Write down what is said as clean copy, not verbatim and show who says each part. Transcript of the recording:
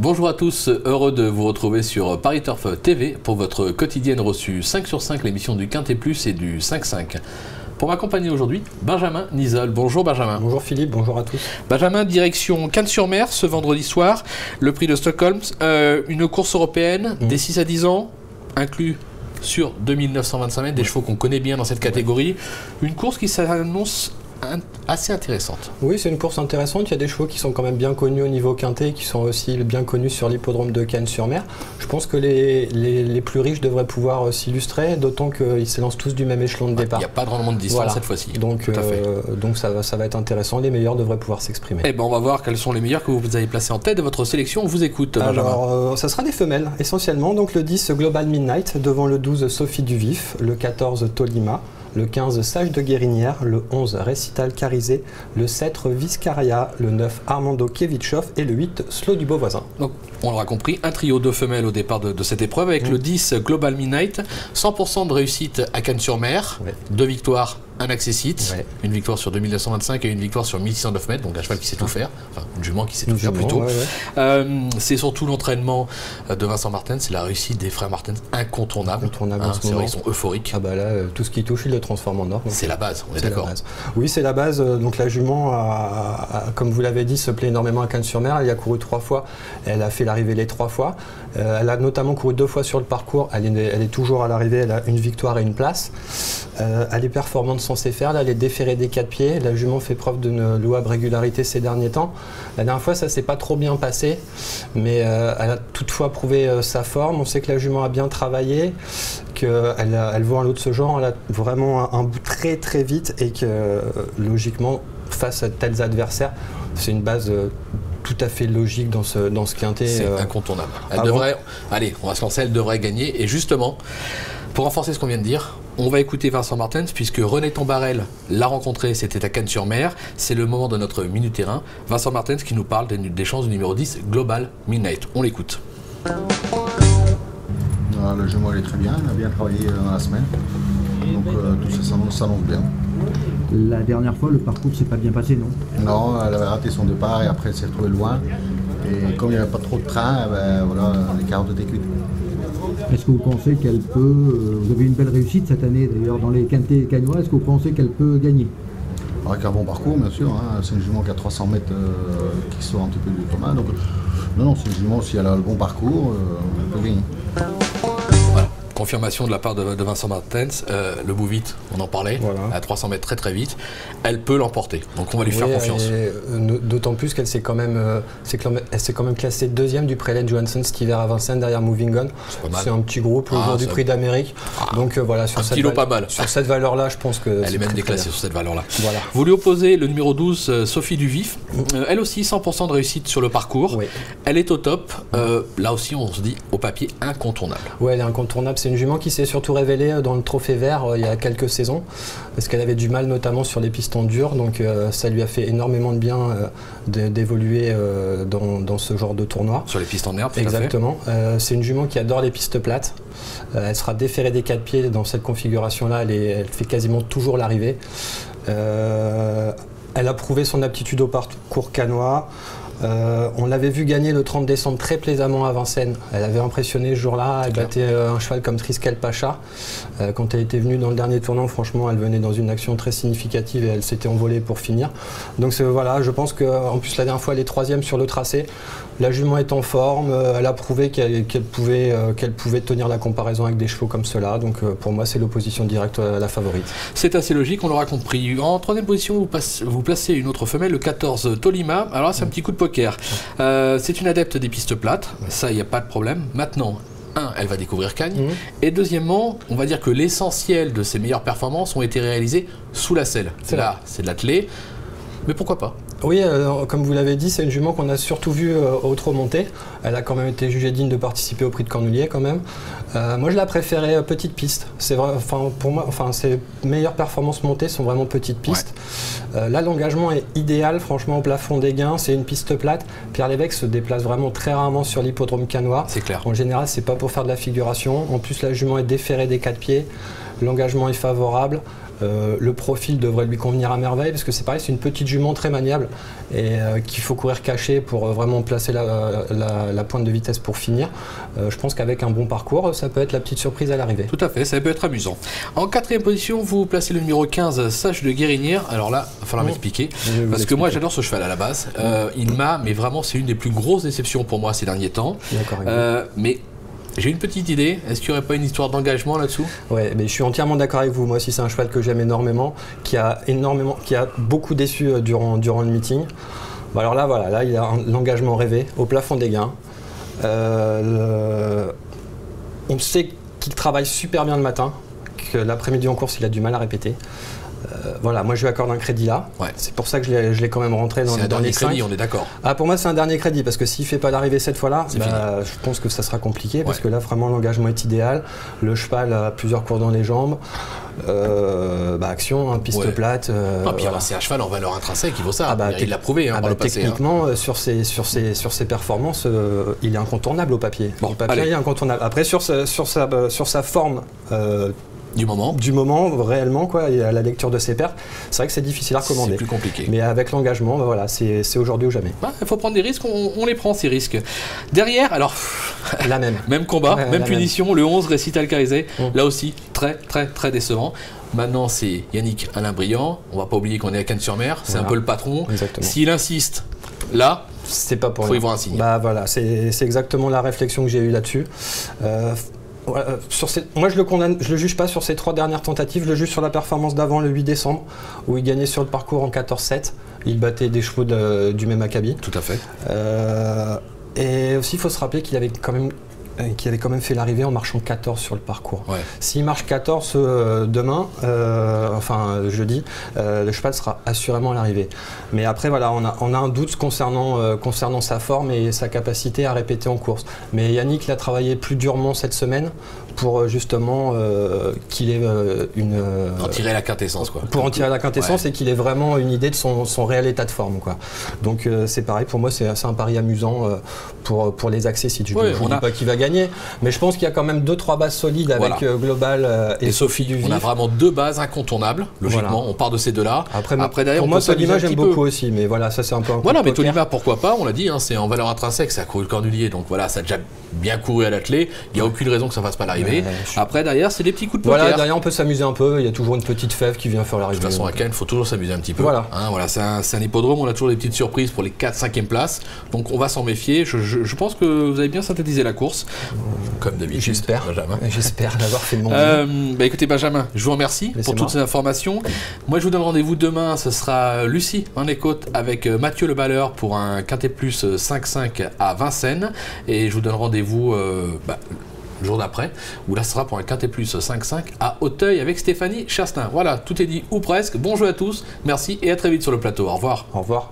Speaker 1: Bonjour à tous, heureux de vous retrouver sur Paris Turf TV pour votre quotidienne reçue 5 sur 5, l'émission du Quintet Plus et du 5-5. Pour m'accompagner aujourd'hui, Benjamin Nizol. Bonjour Benjamin.
Speaker 2: Bonjour Philippe, bonjour à tous.
Speaker 1: Benjamin, direction Cannes-sur-Mer ce vendredi soir, le prix de Stockholm, une course européenne des 6 à 10 ans, inclus sur 2925 mètres, des chevaux qu'on connaît bien dans cette catégorie. Une course qui s'annonce assez intéressante.
Speaker 2: Oui, c'est une course intéressante. Il y a des chevaux qui sont quand même bien connus au niveau quintet, qui sont aussi bien connus sur l'hippodrome de Cannes-sur-Mer. Je pense que les plus riches devraient pouvoir s'illustrer, d'autant qu'ils s'élancent tous du même échelon de départ.
Speaker 1: Il n'y a pas de rendement de distance cette fois-ci.
Speaker 2: Donc ça va être intéressant. Les meilleurs devraient pouvoir s'exprimer.
Speaker 1: Eh ben, on va voir quels sont les meilleurs que vous avez placés en tête de votre sélection. On vous écoute, Benjamin.
Speaker 2: Alors, ça sera des femelles, essentiellement. Donc le 10, Global Midnight, devant le 12, Sophie Duvif, le 14, Tolima, le 15, Sage de Guérinière, le 11, Récital Carizé, le 7, Viscaria, le 9, Armando Kevitchov et le 8, Slow du Beauvoisin.
Speaker 1: Donc, on l'aura compris, un trio de femelles au départ de cette épreuve avec le 10, Global Midnight, 100% de réussite à Cannes-sur-Mer, 2 victoires, un accessite, une victoire sur 2925 et une victoire sur 1609 mètres, donc un cheval qui sait tout faire, enfin une jument qui sait tout faire plutôt. C'est surtout l'entraînement de Vincent Martens, c'est la réussite des frères Martens incontournable. C'est vrai, ils sont euphoriques.
Speaker 2: Ah bah là, tout ce qui touche, il le transforme en or.
Speaker 1: C'est la base, on est d'accord.
Speaker 2: Oui, c'est la base. Donc la jument, comme vous l'avez dit, se plaît énormément à Cannes-sur-Mer. Elle y a couru 3 fois, elle a fait l'arrivée les 3 fois. Elle a notamment couru 2 fois sur le parcours, elle est toujours à l'arrivée, elle a une victoire et une place. Elle est performante censée faire, là elle est déférée des 4 pieds, la jument fait preuve d'une louable régularité ces derniers temps. La dernière fois ça s'est pas trop bien passé, mais elle a toutefois prouvé sa forme. On sait que la jument a bien travaillé, qu'elle vaut un lot de ce genre, elle a vraiment un bout très très vite et que logiquement face à tels adversaires c'est une base tout à fait logique dans ce quintet.
Speaker 1: C'est incontournable. Allez, on va se lancer, elle devrait gagner. Et justement, pour renforcer ce qu'on vient de dire, on va écouter Vincent Martens, puisque René Tombarel l'a rencontré, c'était à Cannes-sur-Mer. C'est le moment de notre Minute Terrain. Vincent Martens qui nous parle des chances du numéro 10, Global Midnight. On l'écoute.
Speaker 3: Le jument elle est très bien, elle a bien travaillé dans la semaine. Donc tout ça s'annonce bien.
Speaker 4: La dernière fois, le parcours s'est pas bien passé, non?
Speaker 3: Non, elle avait raté son départ et après elle s'est retrouvée loin. Et comme il n'y avait pas trop de train, ben, voilà, les carottes étaient cuites.
Speaker 4: Est-ce que vous pensez qu'elle peut... vous avez une belle réussite cette année d'ailleurs dans les quintets cannois, est-ce que vous pensez qu'elle peut gagner?
Speaker 3: Avec un bon parcours, bien sûr. Hein. C'est une jument qui a 300 mètres qui sort un petit peu du commun. Donc, non, c'est une jument, si elle a le bon parcours, elle peut gagner.
Speaker 1: Confirmation de la part de Vincent Martens, le bout vite, on en parlait, à 300 mètres très très vite, elle peut l'emporter, donc on va lui faire confiance.
Speaker 2: D'autant plus qu'elle s'est quand même, classée 2e du Prelate Johansson cet hiver à Vincennes derrière Moving On. C'est un petit groupe au jour du prix d'Amérique, donc voilà, sur cette valeur-là, je pense que
Speaker 1: elle est même déclassée sur cette valeur-là. Voilà. Vous lui opposez le numéro 12, Sophie Duvif, elle aussi 100% de réussite sur le parcours, elle est au top, là aussi on se dit au papier incontournable.
Speaker 2: Oui, elle est incontournable. C'est une jument qui s'est surtout révélée dans le Trophée Vert il y a quelques saisons, parce qu'elle avait du mal notamment sur les pistons durs, donc ça lui a fait énormément de bien d'évoluer dans ce genre de tournoi.
Speaker 1: Sur les pistes en herbe,
Speaker 2: exactement. C'est une jument qui adore les pistes plates. Elle sera déférée des 4 pieds dans cette configuration-là, elle fait quasiment toujours l'arrivée. Elle a prouvé son aptitude au parcours cannois. On l'avait vu gagner le 30 décembre très plaisamment à Vincennes. Elle avait impressionné ce jour-là, elle battait un cheval comme Triskel Pacha. Quand elle était venue dans le dernier tournant, franchement, elle venait dans une action très significative et elle s'était envolée pour finir. Donc voilà, je pense qu'en plus la dernière fois, elle est 3e sur le tracé. La jument est en forme, elle a prouvé qu'elle pouvait tenir la comparaison avec des chevaux comme cela. Donc pour moi, c'est l'opposition directe à la favorite.
Speaker 1: C'est assez logique, on l'aura compris. En 3e position, vous placez une autre femelle, le 14 Tolima. Alors là, c'est un petit coup de poker. C'est une adepte des pistes plates, ça, il n'y a pas de problème. Maintenant, elle va découvrir Cagnes. Et deuxièmement, on va dire que l'essentiel de ses meilleures performances ont été réalisées sous la selle. Là, c'est de l'attelé. Mais pourquoi pas?
Speaker 2: Oui, comme vous l'avez dit, c'est une jument qu'on a surtout vue au trot monté. Elle a quand même été jugée digne de participer au prix de Cornulier quand même. Moi, je la préférais petite piste. C'est vrai, pour moi, ses meilleures performances montées sont vraiment petites pistes. Là, l'engagement est idéal, franchement, au plafond des gains. C'est une piste plate. Pierre Lévesque se déplace vraiment très rarement sur l'hippodrome cannois.
Speaker 1: C'est clair.
Speaker 2: En général, c'est pas pour faire de la figuration. En plus, la jument est déférée des 4 pieds. L'engagement est favorable. Le profil devrait lui convenir à merveille parce que c'est pareil, c'est une petite jument très maniable et qu'il faut courir caché pour vraiment placer la pointe de vitesse pour finir. Je pense qu'avec un bon parcours, ça peut être la petite surprise à l'arrivée.
Speaker 1: Tout à fait, ça peut être amusant. En 4e position, vous placez le numéro 15, Sage de Guérinière. Alors là, il va falloir m'expliquer. Parce que moi, j'adore ce cheval à la base. Mais vraiment, c'est une des plus grosses déceptions pour moi ces derniers temps. Mais j'ai une petite idée. Est-ce qu'il n'y aurait pas une histoire d'engagement là-dessous?
Speaker 2: Oui, mais je suis entièrement d'accord avec vous. Moi aussi, c'est un cheval que j'aime énormément, qui a beaucoup déçu durant le meeting. Bon, alors là, voilà, là, il a l'engagement rêvé au plafond des gains. On sait qu'il travaille super bien le matin, que l'après-midi en course, il a du mal à répéter. Voilà, moi je lui accorde un crédit là. C'est pour ça que je l'ai quand même rentré dans les 5.
Speaker 1: Crédit, on est d'accord.
Speaker 2: Pour moi, c'est un dernier crédit parce que s'il ne fait pas l'arrivée cette fois-là, je pense que ça sera compliqué parce que là, vraiment, l'engagement est idéal. Le cheval a plusieurs cours dans les jambes. Action, piste plate.
Speaker 1: C'est un cheval en valeur intrinsèque, il vaut ça. Il l'a prouvé par le passé.
Speaker 2: Techniquement, sur ses performances, il est incontournable au papier. Il est incontournable. Après, sur sa forme. Du moment, réellement, quoi, et à la lecture de ses pairs, c'est vrai que c'est difficile à recommander.
Speaker 1: C'est plus compliqué.
Speaker 2: Mais avec l'engagement, voilà, c'est aujourd'hui ou jamais.
Speaker 1: Il faut prendre des risques, on les prend ces risques. Derrière, alors,
Speaker 2: la même
Speaker 1: combat, même punition, le 11, Récital Carizé, là aussi, très, très, très décevant. Maintenant, c'est Yannick Alain Briand, on va pas oublier qu'on est à Cannes-sur-Mer, c'est un peu le patron. S'il insiste, là,
Speaker 2: c'est pas pour
Speaker 1: faut y voir un signe.
Speaker 2: Voilà, c'est exactement la réflexion que j'ai eue là-dessus. Moi je le juge pas sur ses 3 dernières tentatives, je le juge sur la performance d'avant le 8 décembre où il gagnait sur le parcours en 14-7, il battait des chevaux du même acabit.
Speaker 1: Tout à fait.
Speaker 2: Et aussi il faut se rappeler qu'il avait quand même fait l'arrivée en marchant 14 sur le parcours. S'il marche 14 demain, jeudi, le cheval sera assurément à l'arrivée. Mais après, voilà, on a un doute concernant sa forme et sa capacité à répéter en course. Mais Yannick l'a travaillé plus durement cette semaine pour justement qu'il ait
Speaker 1: en tirer la quintessence, quoi.
Speaker 2: Pour en tirer la quintessence et qu'il ait vraiment une idée de son réel état de forme, quoi. Donc c'est pareil, pour moi, c'est un pari amusant pour les accessites. Je ne dis pas qu'il va gagner, mais je pense qu'il y a quand même 2-3 bases solides avec Global et Sophie Duvif.
Speaker 1: On a vraiment 2 bases incontournables, logiquement. On part de ces 2-là.
Speaker 2: Après derrière, pour moi, Tolima, j'aime beaucoup aussi, mais voilà, ça c'est un peu.
Speaker 1: Voilà, mais Tolima, pourquoi pas? On l'a dit, c'est en valeur intrinsèque, ça a couru le Cornulier, donc voilà, ça a déjà bien couru à l'attelé. Il n'y a aucune raison que ça ne fasse pas l'arrivée. Après, derrière, c'est des petits coups de poker.
Speaker 2: Voilà, derrière, on peut s'amuser un peu. Il y a toujours une petite fève qui vient faire l'arrivée.
Speaker 1: De toute façon, à Cannes, il faut toujours s'amuser un petit peu.
Speaker 2: Voilà.
Speaker 1: C'est un hippodrome, on a toujours des petites surprises pour les 4-5e places. Donc, on va s'en méfier. Je pense que vous avez bien synthétisé la course. Comme d'habitude.
Speaker 2: J'espère. J'espère d'avoir fait le monde.
Speaker 1: Écoutez, Benjamin, je vous remercie pour toutes ces informations. Moi, je vous donne rendez-vous demain. Ce sera Lucie Van Écoute avec Mathieu Le Balleur pour un Quintet Plus 5-5 à Vincennes. Et je vous donne rendez-vous le jour d'après, où là ce sera pour un Quintet Plus 5-5 à Auteuil avec Stéphanie Chastin. Voilà, tout est dit ou presque. Bonjour à tous, merci et à très vite sur le plateau. Au revoir.
Speaker 2: Au revoir.